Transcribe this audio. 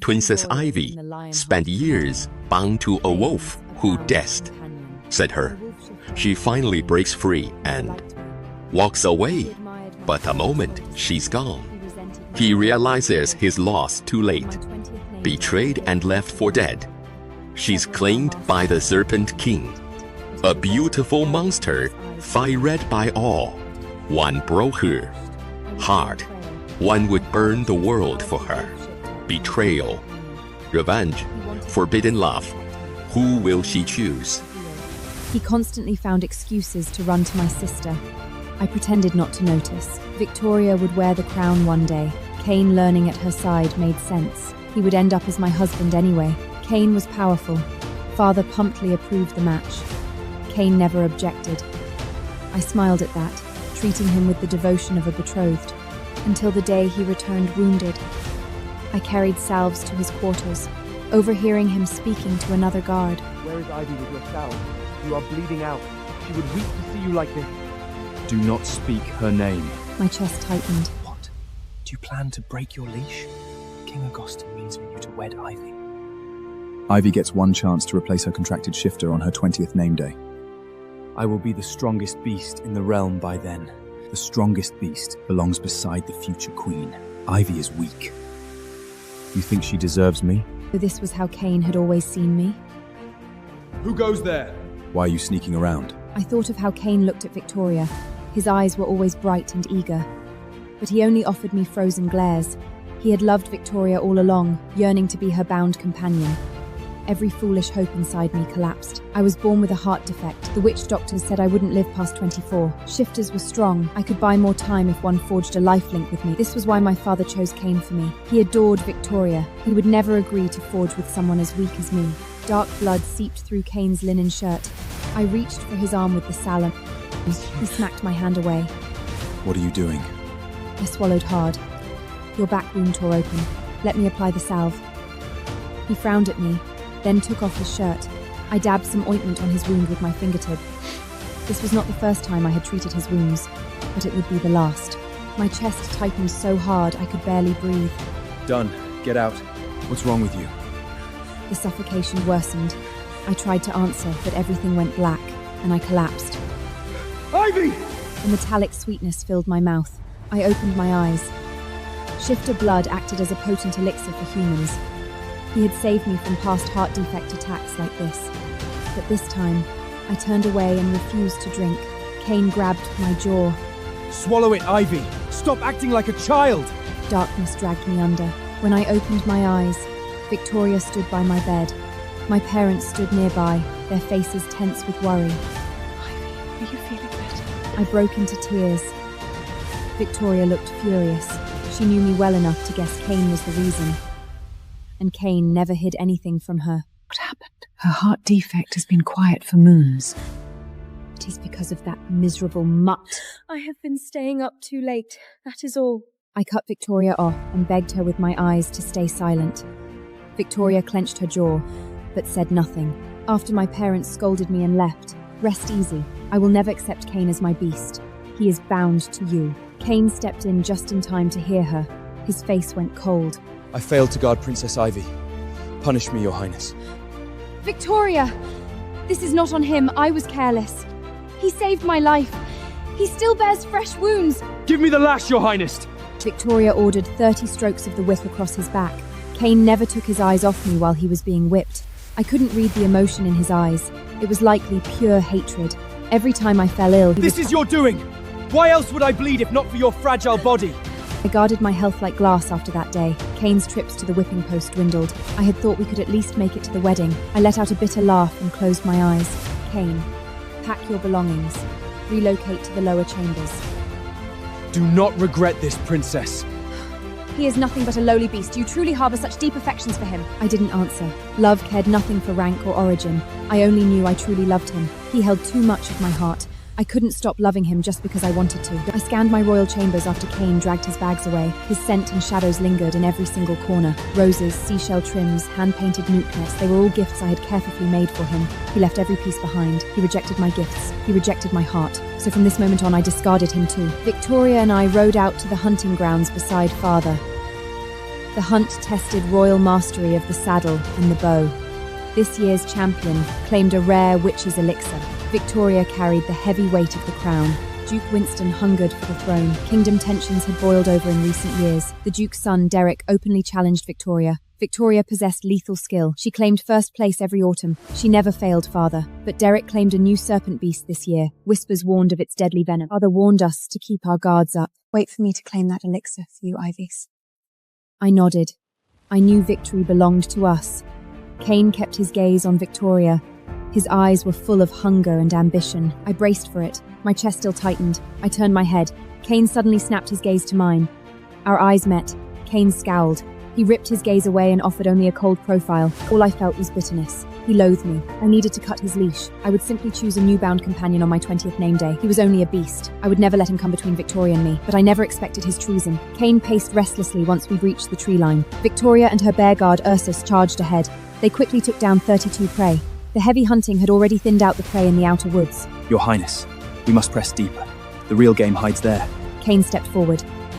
Princess Ivy spent years bound to a wolf who dest, said her. She finally breaks free and walks away, but the moment she's gone, he realizes his loss too late. Betrayed and left for dead, she's claimed by the Serpent King, a beautiful monster feared by all. One broke her heart, one would burn the world for her. Betrayal, revenge, forbidden love. Who will she choose? He constantly found excuses to run to my sister. I pretended not to notice. Victoria would wear the crown one day. Kane learning at her side made sense. He would end up as my husband anyway. Kane was powerful. Father promptly approved the match. Kane never objected. I smiled at that, treating him with the devotion of a betrothed, until the day he returned wounded. I carried salves to his quarters, overhearing him speaking to another guard. Where is Ivy with your salve? You are bleeding out. She would weep to see you like this. Do not speak her name. My chest tightened. What? Do you plan to break your leash? King Augustin means for you to wed Ivy. Ivy gets one chance to replace her contracted shifter on her 20th name day. I will be the strongest beast in the realm by then. The strongest beast belongs beside the future queen. Ivy is weak. You think she deserves me? So this was how Kane had always seen me. Who goes there? Why are you sneaking around? I thought of how Kane looked at Victoria. His eyes were always bright and eager. But he only offered me frozen glares. He had loved Victoria all along, yearning to be her bound companion. Every foolish hope inside me collapsed. I was born with a heart defect. The witch doctors said I wouldn't live past 24. Shifters were strong. I could buy more time if one forged a life link with me. This was why my father chose Kane for me. He adored Victoria. He would never agree to forge with someone as weak as me. Dark blood seeped through Kane's linen shirt. I reached for his arm with the salve. He smacked my hand away. What are you doing? I swallowed hard. Your back wound tore open. Let me apply the salve. He frowned at me, then took off his shirt. I dabbed some ointment on his wound with my fingertip. This was not the first time I had treated his wounds, but it would be the last. My chest tightened so hard I could barely breathe. Done. Get out. What's wrong with you? The suffocation worsened. I tried to answer, but everything went black, and I collapsed. Ivy! A metallic sweetness filled my mouth. I opened my eyes. Shifter blood acted as a potent elixir for humans. He had saved me from past heart defect attacks like this. But this time, I turned away and refused to drink. Kane grabbed my jaw. Swallow it, Ivy! Stop acting like a child! Darkness dragged me under. When I opened my eyes, Victoria stood by my bed. My parents stood nearby, their faces tense with worry. Ivy, are you feeling better? I broke into tears. Victoria looked furious. She knew me well enough to guess Kane was the reason. And Kane never hid anything from her. What happened? Her heart defect has been quiet for moons. It is because of that miserable mutt. I have been staying up too late, that is all. I cut Victoria off and begged her with my eyes to stay silent. Victoria clenched her jaw, but said nothing. After my parents scolded me and left, rest easy. I will never accept Kane as my beast. He is bound to you. Kane stepped in just in time to hear her. His face went cold. I failed to guard Princess Ivy. Punish me, Your Highness. Victoria! This is not on him. I was careless. He saved my life. He still bears fresh wounds. Give me the lash, Your Highness! Victoria ordered 30 strokes of the whip across his back. Kane never took his eyes off me while he was being whipped. I couldn't read the emotion in his eyes. It was likely pure hatred. Every time I fell ill, This is your doing! Why else would I bleed if not for your fragile body? I guarded my health like glass after that day. Kane's trips to the whipping post dwindled. I had thought we could at least make it to the wedding. I let out a bitter laugh and closed my eyes. Kane, pack your belongings. Relocate to the lower chambers. Do not regret this, Princess. He is nothing but a lowly beast. You truly harbour such deep affections for him. I didn't answer. Love cared nothing for rank or origin. I only knew I truly loved him. He held too much of my heart. I couldn't stop loving him just because I wanted to. I scanned my royal chambers after Kane dragged his bags away. His scent and shadows lingered in every single corner. Roses, seashell trims, hand-painted newt nests, they were all gifts I had carefully made for him. He left every piece behind. He rejected my gifts. He rejected my heart. So from this moment on, I discarded him too. Victoria and I rode out to the hunting grounds beside Father. The hunt tested royal mastery of the saddle and the bow. This year's champion claimed a rare witch's elixir. Victoria carried the heavy weight of the crown. Duke Winston hungered for the throne. Kingdom tensions had boiled over in recent years. The Duke's son, Derek, openly challenged Victoria. Victoria possessed lethal skill. She claimed first place every autumn. She never failed father. But Derek claimed a new serpent beast this year. Whispers warned of its deadly venom. Father warned us to keep our guards up. Wait for me to claim that elixir for you, Ivies. I nodded. I knew victory belonged to us. Cain kept his gaze on Victoria. His eyes were full of hunger and ambition. I braced for it. My chest still tightened. I turned my head. Cain suddenly snapped his gaze to mine. Our eyes met. Cain scowled. He ripped his gaze away and offered only a cold profile. All I felt was bitterness. He loathed me. I needed to cut his leash. I would simply choose a new bound companion on my 20th name day. He was only a beast. I would never let him come between Victoria and me, but I never expected his treason. Cain paced restlessly once we reached the tree line. Victoria and her bear guard Ursus charged ahead. They quickly took down 32 prey. The heavy hunting had already thinned out the prey in the outer woods. Your Highness, we must press deeper. The real game hides there. Cain stepped forward.